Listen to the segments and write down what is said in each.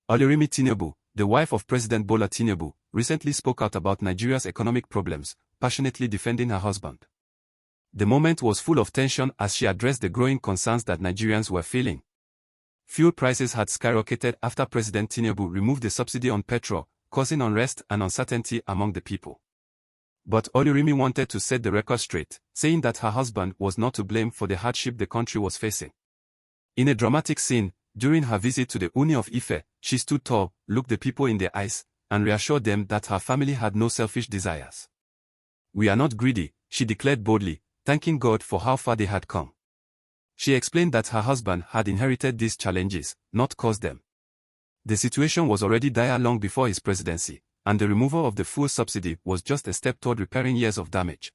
Oluremi Tinubu, the wife of President Bola Tinubu, recently spoke out about Nigeria's economic problems, passionately defending her husband. The moment was full of tension as she addressed the growing concerns that Nigerians were feeling. Fuel prices had skyrocketed after President Tinubu removed the subsidy on petrol, causing unrest and uncertainty among the people. But Oluremi wanted to set the record straight, saying that her husband was not to blame for the hardship the country was facing. In a dramatic scene, during her visit to the Oni of Ife, she stood tall, looked the people in the eyes, and reassured them that her family had no selfish desires. "We are not greedy," she declared boldly, thanking God for how far they had come. She explained that her husband had inherited these challenges, not caused them. The situation was already dire long before his presidency, and the removal of the fuel subsidy was just a step toward repairing years of damage.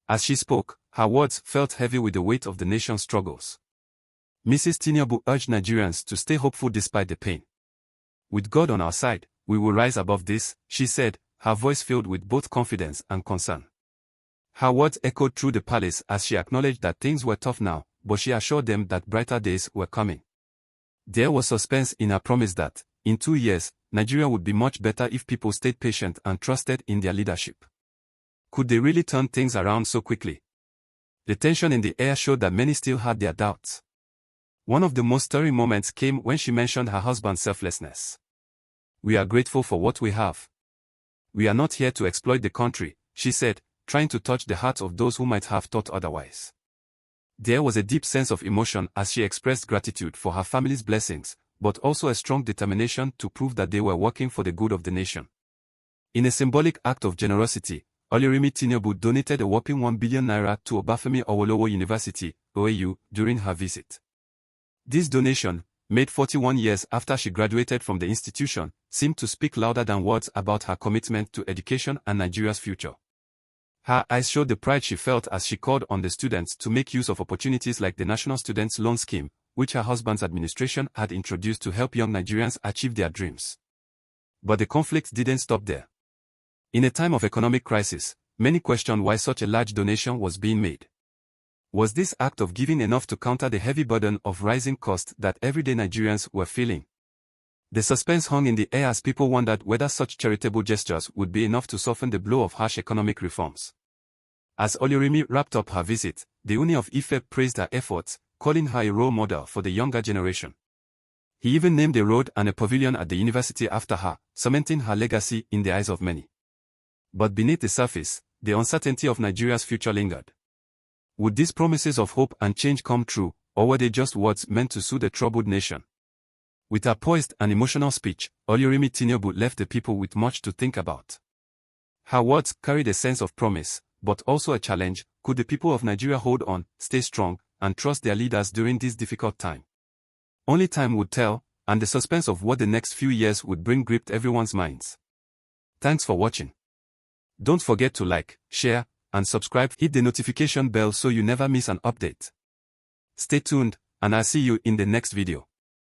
As she spoke, her words felt heavy with the weight of the nation's struggles. Mrs. Tinubu urged Nigerians to stay hopeful despite the pain. "With God on our side, we will rise above this," she said, her voice filled with both confidence and concern. Her words echoed through the palace as she acknowledged that things were tough now, but she assured them that brighter days were coming. There was suspense in her promise that, in 2 years, Nigeria would be much better if people stayed patient and trusted in their leadership. Could they really turn things around so quickly? The tension in the air showed that many still had their doubts. One of the most stirring moments came when she mentioned her husband's selflessness. "We are grateful for what we have. We are not here to exploit the country," she said, trying to touch the hearts of those who might have thought otherwise. There was a deep sense of emotion as she expressed gratitude for her family's blessings, but also a strong determination to prove that they were working for the good of the nation. In a symbolic act of generosity, Oluremi Tinubu donated a whopping 1 billion naira to Obafemi Awolowo University, OAU, during her visit. This donation, made 41 years after she graduated from the institution, seemed to speak louder than words about her commitment to education and Nigeria's future. Her eyes showed the pride she felt as she called on the students to make use of opportunities like the National Students' Loan Scheme, which her husband's administration had introduced to help young Nigerians achieve their dreams. But the conflict didn't stop there. In a time of economic crisis, many questioned why such a large donation was being made. Was this act of giving enough to counter the heavy burden of rising costs that everyday Nigerians were feeling? The suspense hung in the air as people wondered whether such charitable gestures would be enough to soften the blow of harsh economic reforms. As Oluremi wrapped up her visit, the Oni of Ife praised her efforts, calling her a role model for the younger generation. He even named a road and a pavilion at the university after her, cementing her legacy in the eyes of many. But beneath the surface, the uncertainty of Nigeria's future lingered. Would these promises of hope and change come true, or were they just words meant to soothe a troubled nation? With her poised and emotional speech, Oluremi Tinubu left the people with much to think about. Her words carried a sense of promise, but also a challenge. Could the people of Nigeria hold on, stay strong, and trust their leaders during this difficult time? Only time would tell, and the suspense of what the next few years would bring gripped everyone's minds. Thanks for watching. Don't forget to like, share, and subscribe. Hit the notification bell so you never miss an update. Stay tuned, and I'll see you in the next video.